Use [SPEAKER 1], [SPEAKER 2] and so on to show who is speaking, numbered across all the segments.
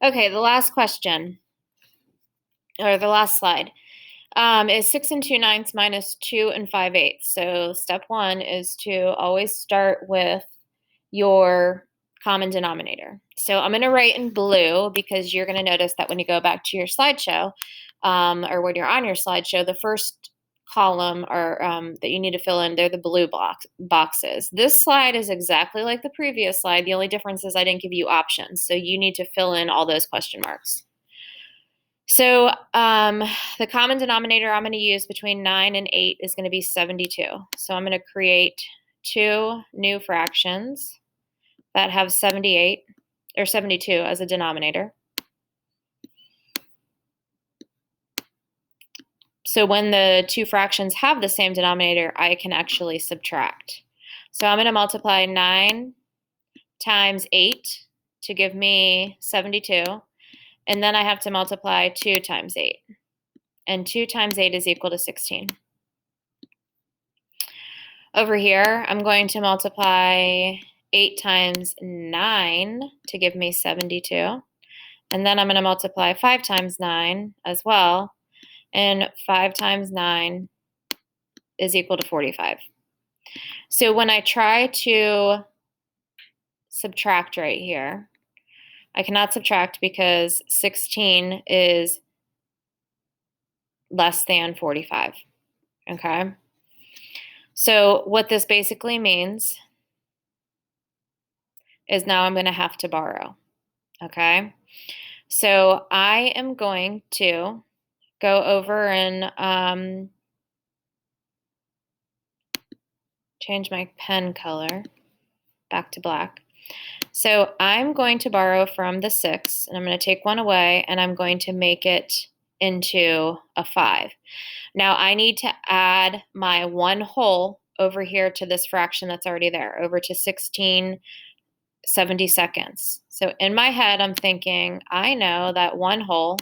[SPEAKER 1] Okay, the last question, or the last slide, is 6 2/9 minus 2 5/8. So step one is to always start with your common denominator. So I'm going to write in blue because you're going to notice that when you go back to your slideshow, or when you're on your slideshow, the first column or that you need to fill in, they're the blue boxes. This slide is exactly like the previous slide. The only difference is I didn't give you options. So you need to fill in all those question marks. So the common denominator I'm going to use between 9 and 8 is going to be 72. So I'm going to create two new fractions that have 78 or 72 as a denominator. So when the two fractions have the same denominator, I can actually subtract. So I'm going to multiply 9 times 8 to give me 72. And then I have to multiply 2 times 8. And 2 times 8 is equal to 16. Over here, I'm going to multiply 8 times 9 to give me 72. And then I'm going to multiply 5 times 9 as well. And 5 times 9 is equal to 45. So when I try to subtract right here, I cannot subtract because 16 is less than 45. Okay? So what this basically means is now I'm going to have to borrow. Okay? So I am going to go over and change my pen color back to black. So I'm going to borrow from the 6, and I'm going to take one away, and I'm going to make it into a 5. Now I need to add my 1 whole over here to this fraction that's already there, over to 16/72. So in my head, I'm thinking, I know that 1 whole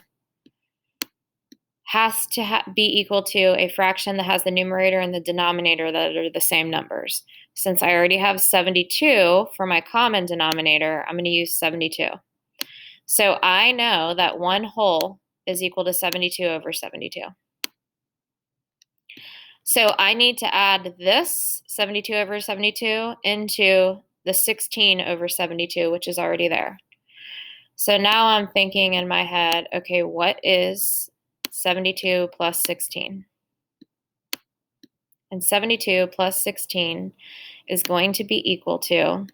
[SPEAKER 1] has to be equal to a fraction that has the numerator and the denominator that are the same numbers. Since I already have 72 for my common denominator, I'm going to use 72. So I know that 1 whole is equal to 72 over 72. So I need to add this 72 over 72 into the 16 over 72, which is already there. So now I'm thinking in my head, okay, what is 72 plus 16? And 72 plus 16 is going to be equal to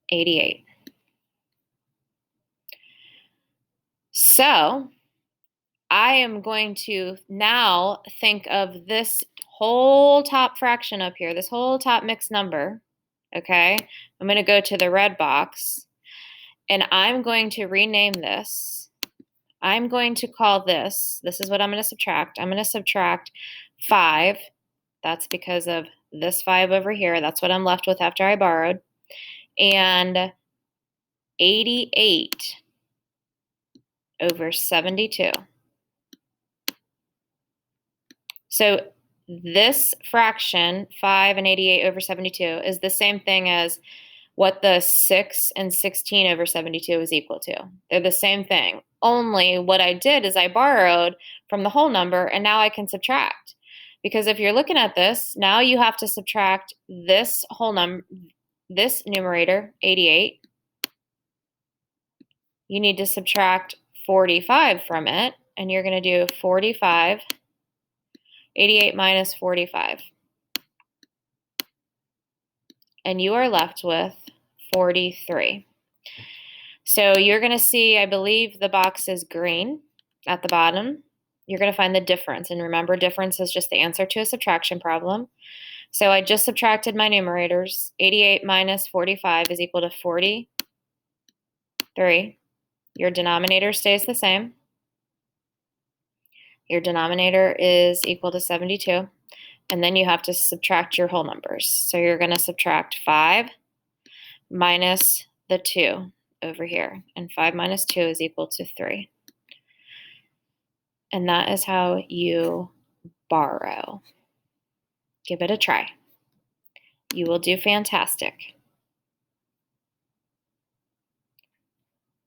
[SPEAKER 1] 88. So I am going to now think of this whole top fraction up here, this whole top mixed number, okay? I'm going to go to the red box, and I'm going to rename this. I'm going to call this is what I'm going to subtract. I'm going to subtract 5. That's because of this 5 over here. That's what I'm left with after I borrowed. And 88 over 72. So this fraction, 5 and 88 over 72, is the same thing as what the 6 and 16 over 72 is equal to. They're the same thing. Only what I did is I borrowed from the whole number, and now I can subtract. Because if you're looking at this, now you have to subtract this whole number, this numerator, 88. You need to subtract 45 from it, and you're going to do 45, 88 minus 45. And you are left with 43. So you're going to see, I believe the box is green at the bottom. You're going to find the difference. And remember, difference is just the answer to a subtraction problem. So I just subtracted my numerators. 88 minus 45 is equal to 43. Your denominator stays the same. Your denominator is equal to 72. And then you have to subtract your whole numbers. So you're going to subtract 5 minus the 2 over here. And 5 minus 2 is equal to 3. And that is how you borrow. Give it a try. You will do fantastic.